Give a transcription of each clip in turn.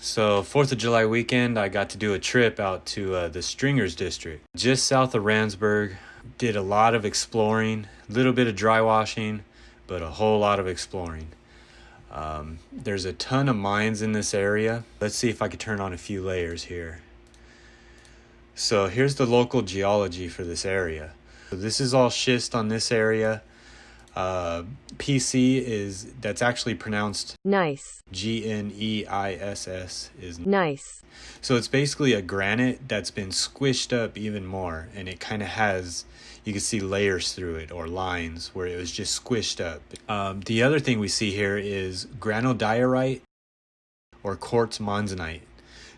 So 4th of July weekend, I got to do a trip out to the Stringers district, just south of Randsburg. Did a lot of exploring, a little bit of dry washing, but a whole lot of exploring. There's a ton of mines in this area. Let's see if I can turn on a few layers here. So here's the local geology for this area. So this is all schist on this area. PC that's actually pronounced Gneiss. Gneiss is Gneiss. So it's basically a granite that's been squished up even more, and it kind of has, you can see layers through it or lines where it was just squished up. The other thing we see here is Granule Diorite or Quartz Monzonite.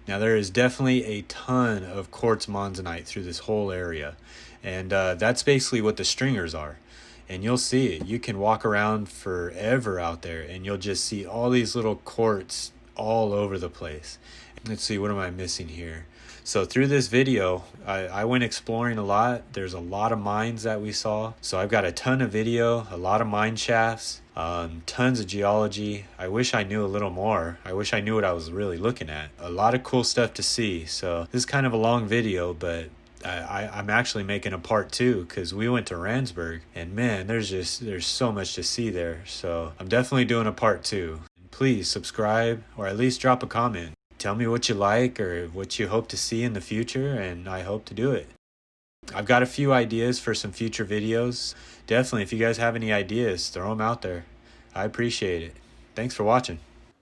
Now there is definitely a ton of Quartz Monzonite through this whole area, and that's basically what the stringers are. And you'll see it. You can walk around forever out there and you'll just see all these little quartz all over the place. Let's see, what am I missing here? So through this video, I went exploring a lot. There's a lot of mines that we saw. So I've got a ton of video, a lot of mine shafts, tons of geology. I wish I knew a little more. I wish I knew what I was really looking at. A lot of cool stuff to see. So this is kind of a long video, but I'm actually making a part 2 because we went to Randsburg, and man, there's so much to see there. So I'm definitely doing a part 2. Please subscribe or at least drop a comment. Tell me what you like or what you hope to see in the future, and I hope to do it. I've got a few ideas for some future videos. Definitely, if you guys have any ideas, throw them out there. I appreciate it. Thanks for watching.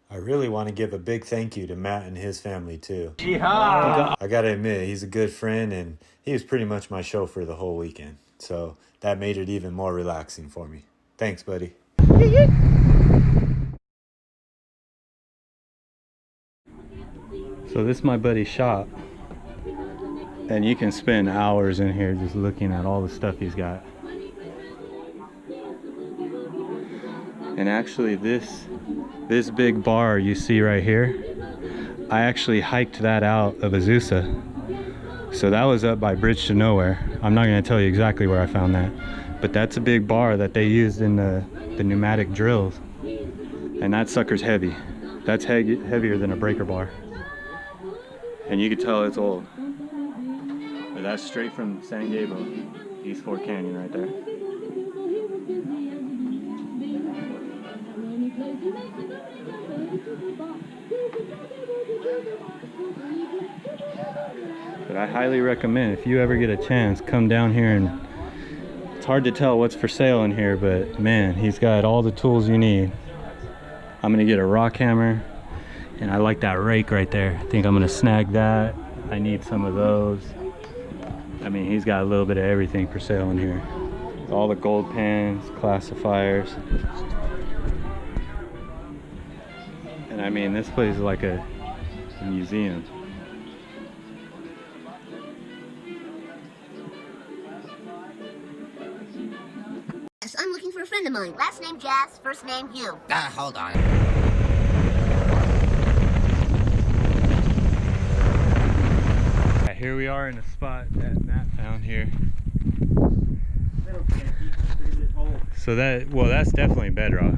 I really want to give a big thank you to Matt and his family too. YeeHaww! I gotta admit, he's a good friend, and he was pretty much my chauffeur the whole weekend. So that made it even more relaxing for me. Thanks, buddy. So this is my buddy's shop, and you can spend hours in here just looking at all the stuff he's got. And actually this big bar you see right here, I actually hiked that out of Azusa. So that was up by Bridge to Nowhere. I'm not going to tell you exactly where I found that, but that's a big bar that they used in the pneumatic drills, and that sucker's heavy. That's heavier than a breaker bar, and you can tell it's old. But that's straight from San Gabriel, East Fork Canyon right there. But I highly recommend, if you ever get a chance, come down here. And it's hard to tell what's for sale in here, but man, he's got all the tools you need. I'm gonna get a rock hammer, and I like that rake right there. I think I'm gonna snag that. I need some of those. I mean, he's got a little bit of everything for sale in here. All the gold pans, classifiers. And I mean, this place is like a museum. Yes, I'm looking for a friend of mine. Last name Jazz, first name Hugh. Hold on. Here we are in a spot that Matt found here. So that's definitely bedrock.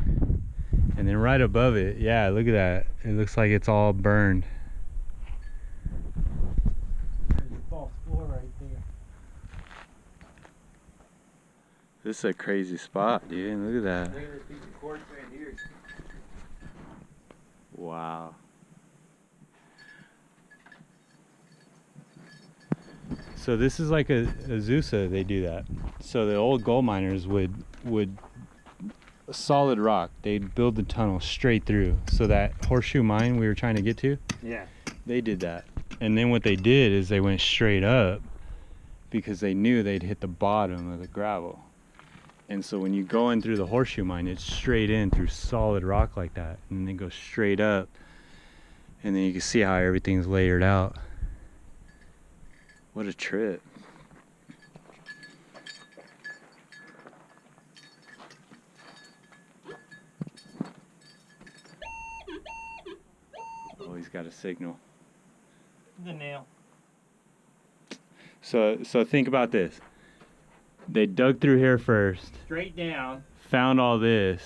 And then right above it, yeah, look at that. It looks like it's all burned. There's a false floor right there. This is a crazy spot, dude. Look at that. Look at this piece of quartz right here. Wow. So this is like a Azusa, they do that. So the old gold miners would a solid rock, they'd build the tunnel straight through. So that horseshoe mine we were trying to get to, Yeah. they did that. And then what they did is they went straight up because they knew they'd hit the bottom of the gravel. And so when you go in through the horseshoe mine, it's straight in through solid rock like that, and then go straight up, and then you can see how everything's layered out. What a trip. Oh, he's got a signal. The nail. So think about this. They dug through here first, Straight down. found all this,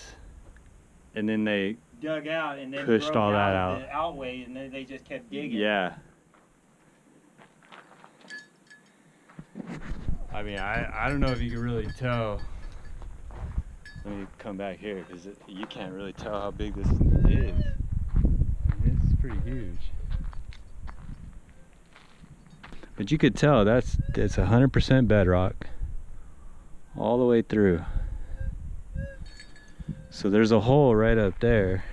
and then they dug out and then pushed broke all that out out. the outway, and then they just kept digging. Yeah. I mean, I don't know if you can really tell. Let me come back here because you can't really tell how big this is. I mean, this is pretty huge. But you could tell it's 100% bedrock all the way through. So there's a hole right up there.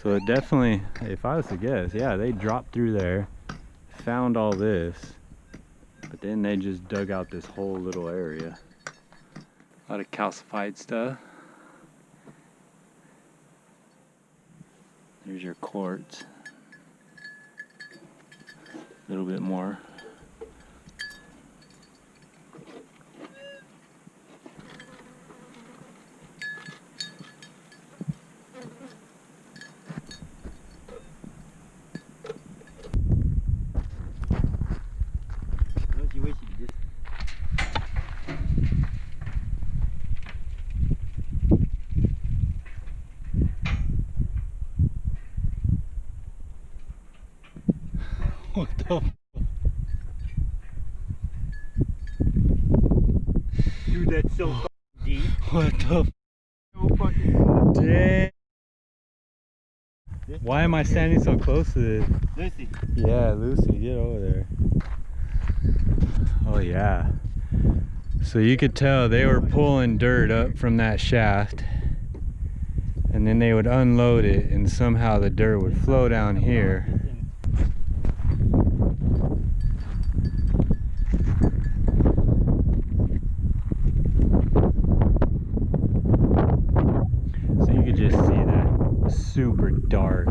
So it definitely, if I was to guess, yeah, they dropped through there, found all this, but then they just dug out this whole little area. A lot of calcified stuff. There's your quartz. A little bit more. Don't you wish you just... What the? Dude, that's so fucking deep. What the? So fucking Dang. This Why am I standing so close to this? Lucy. Yeah, Lucy, get over there. Oh yeah. So you could tell they were pulling dirt up from that shaft, and then they would unload it, and somehow the dirt would flow down here. So you could just see that super dark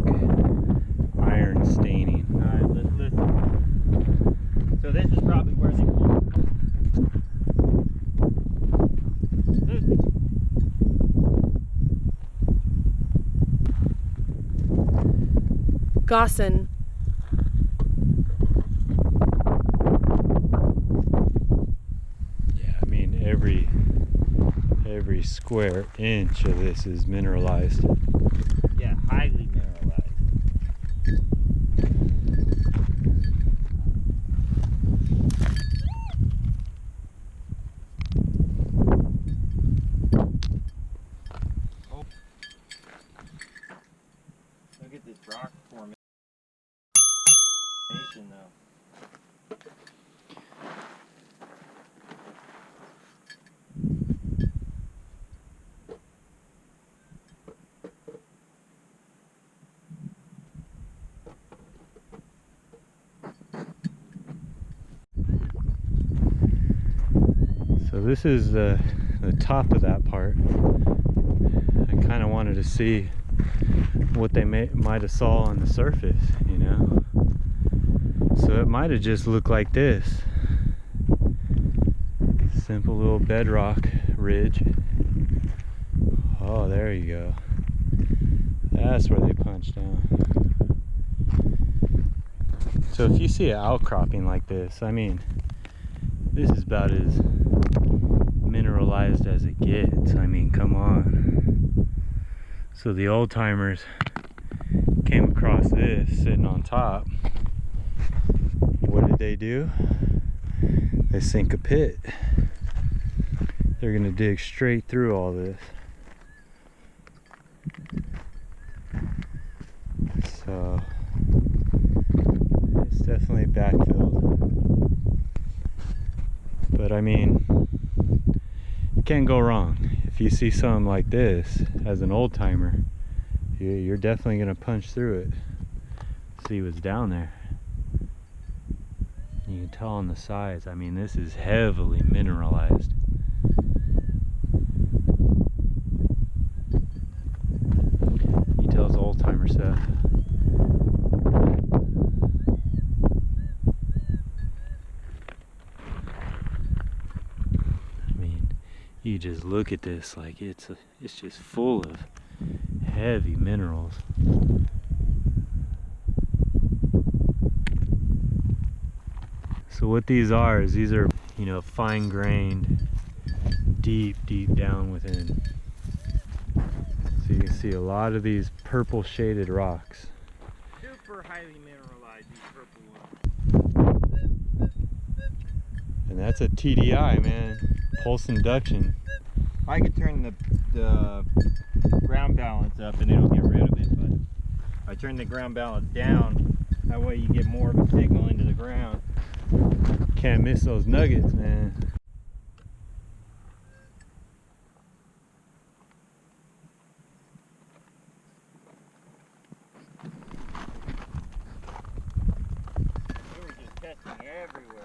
iron staining. Alright, let's listen. So this is probably where they pulled. Lucy. Gossan. Yeah, I mean every square inch of this is mineralized. Yeah, highly mineralized. Oh. Look at this rock formation though. So this is the top of that part. I kind of wanted to see what they might have saw on the surface, you know. So it might have just looked like this. Simple little bedrock ridge. Oh, there you go. That's where they punched down. So if you see an outcropping like this, I mean, this is about as mineralized as it gets. I mean, come on. So the old timers came across this sitting on top. What did they do? They sink a pit. They're gonna dig straight through all this. So it's definitely backfilled. But I mean, you can't go wrong. If you see something like this as an old timer, you're definitely gonna punch through it, see what's down there. You can tell on the sides. I mean, this is heavily mineralized. You tell it's old timer stuff. I mean, you just look at this like it's just full of heavy minerals. So what these are is these are, you know, fine grained, deep down within. So you can see a lot of these purple shaded rocks. Super highly mineralized, these purple ones. And that's a TDI, man. Pulse induction. I could turn the ground balance up and it'll get rid of it, but I turn the ground balance down. That way you get more of a signal into the ground. Can't miss those nuggets, man. We were just testing everywhere.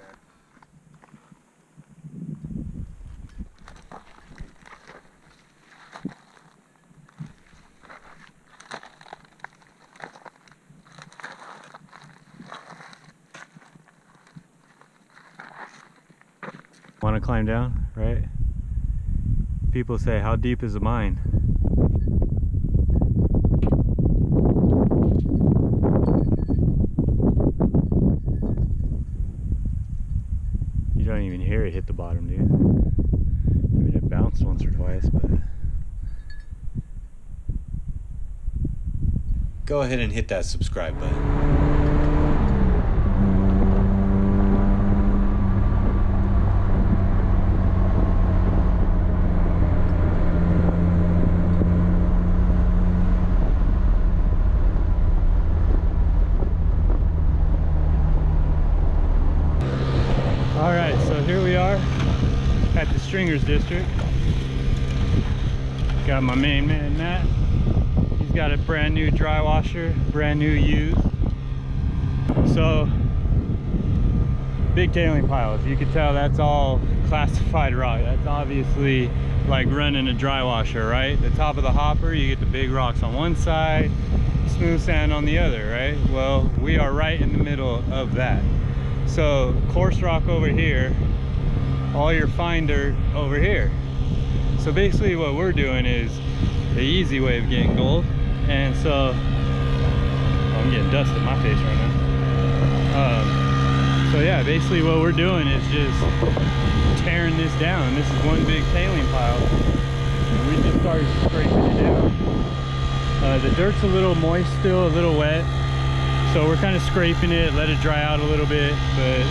Want to climb down, right? People say, how deep is the mine? You don't even hear it hit the bottom, dude. I mean, it bounced once or twice, but... Go ahead and hit that subscribe button. Alright, so here we are at the Stringers District. Got my main man Matt. He's got a brand new dry washer, brand new used. So, big tailing piles. You can tell that's all classified rock. That's obviously like running a dry washer, right? The top of the hopper, you get the big rocks on one side, smooth sand on the other, right? Well, we are right in the middle of that. So coarse rock over here, all your fine dirt over here. So basically what we're doing is the easy way of getting gold. And so, I'm getting dust in my face right now. So yeah, basically what we're doing is just tearing this down. This is one big tailing pile. And we just started scraping it down. The dirt's a little moist still, a little wet. So we're kind of scraping it, let it dry out a little bit, but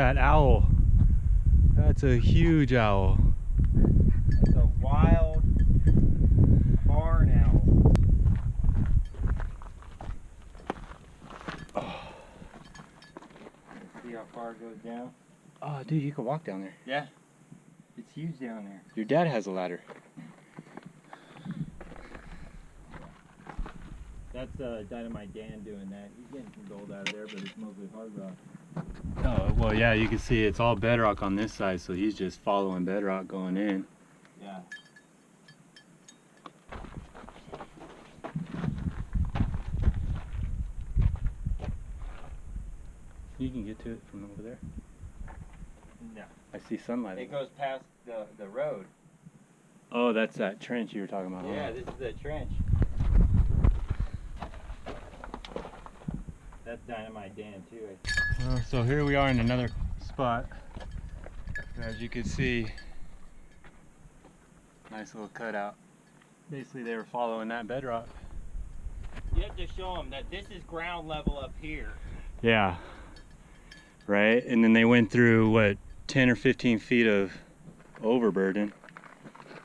that owl. That's a huge owl. That's a wild barn owl. Oh. Let's see how far it goes down. Oh, dude, you can walk down there. Yeah. It's huge down there. Your dad has a ladder. That's Dynamite Dan doing that. He's getting some gold out of there, but it's mostly hard rock. Oh, well, yeah, you can see it's all bedrock on this side, so he's just following bedrock going in. Yeah. You can get to it from over there. No. I see sunlight. It goes past the road. Oh, that's that trench you were talking about. Yeah, this is the trench. That's Dynamite Dan too. So here we are in another spot. As you can see, nice little cutout. Basically, they were following that bedrock. You have to show them that this is ground level up here. Yeah. Right? And then they went through, what, 10 or 15 feet of overburden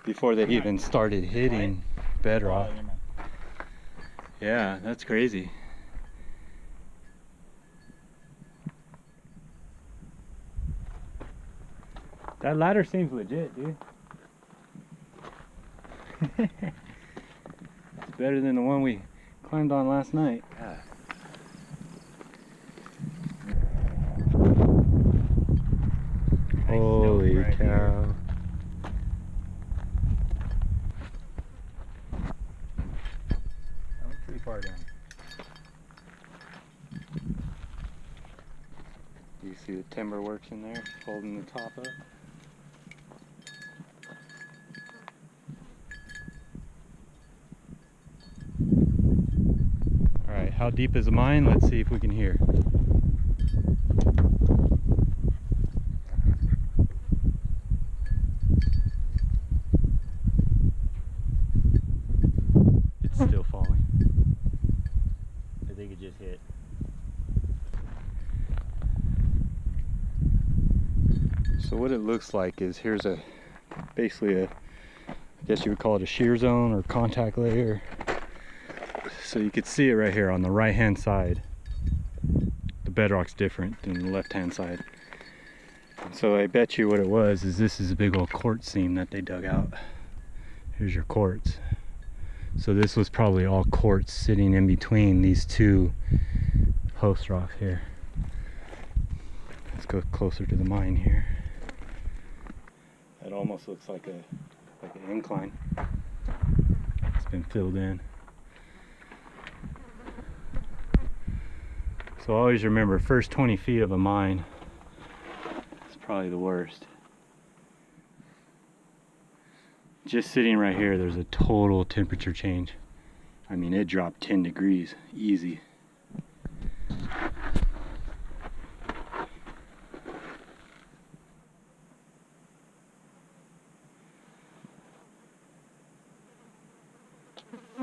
before they even started hitting bedrock. Yeah, that's crazy. That ladder seems legit, dude. It's better than the one we climbed on last night. Yeah. Holy right cow. here. I'm pretty far down. You see the timber works in there, holding the top up. Alright, how deep is the mine? Let's see if we can hear. It's still falling. I think it just hit. So what it looks like is here's basically I guess you would call it a shear zone or contact layer. So you could see it right here on the right hand side. The bedrock's different than the left hand side. And so I bet you what it was is this is a big old quartz seam that they dug out. Here's your quartz. So this was probably all quartz sitting in between these two host rocks here. Let's go closer to the mine here. That almost looks like an incline. It's been filled in. So always remember, first 20 feet of a mine is probably the worst. Just sitting right here, there's a total temperature change. I mean, it dropped 10 degrees, easy.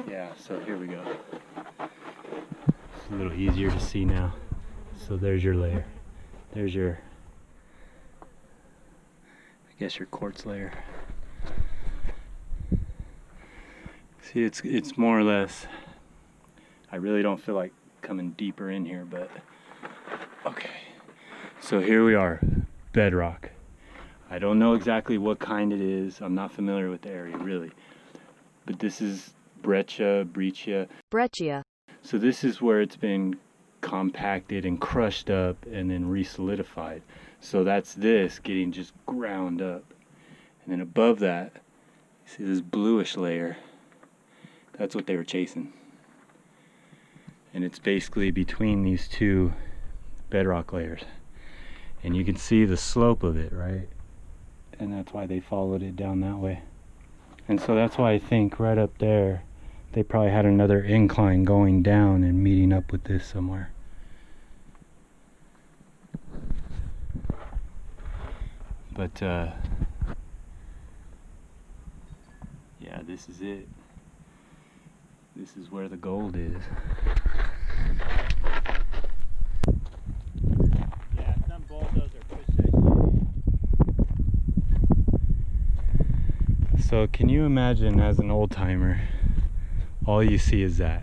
Yeah, so here we go. It's a little easier to see now. So there's your layer. There's your, I guess your quartz layer. See, it's more or less, I really don't feel like coming deeper in here, but okay. So here we are, bedrock. I don't know exactly what kind it is. I'm not familiar with the area really, but this is Bretch Breach. Breccia. So this is where it's been compacted and crushed up and then re-solidified. So that's this getting just ground up. And then above that, you see this bluish layer. That's what they were chasing. And it's basically between these two bedrock layers. And you can see the slope of it, right? And that's why they followed it down that way. And so that's why I think right up there, they probably had another incline going down and meeting up with this somewhere. But yeah, this is it. This is where the gold is. Yeah, some bulldozer pushed So can you imagine, as an old timer, all you see is that,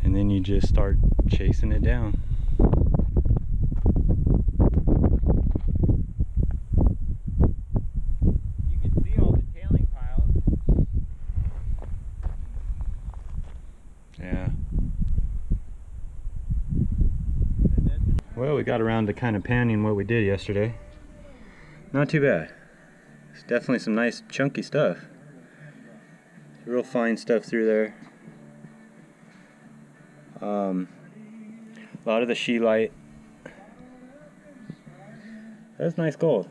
and then you just start chasing it down. You can see all the tailing piles. Yeah. Well, we got around to kind of panning what we did yesterday. Not too bad. It's definitely some nice chunky stuff. Real fine stuff through there. A lot of the Scheelite. That's nice gold.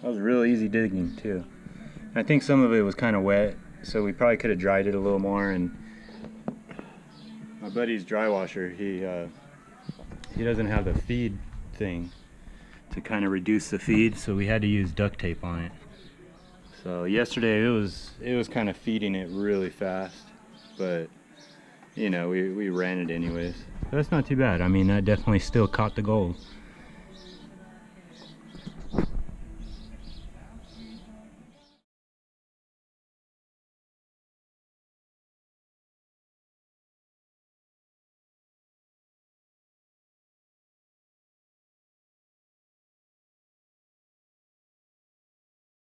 That was real easy digging too. I think some of it was kind of wet, so we probably could have dried it a little more. And my buddy's dry washer, he doesn't have the feed thing to kind of reduce the feed, so we had to use duct tape on it. So yesterday it was kind of feeding it really fast, but you know, we ran it anyways. That's not too bad. I mean, that definitely still caught the gold.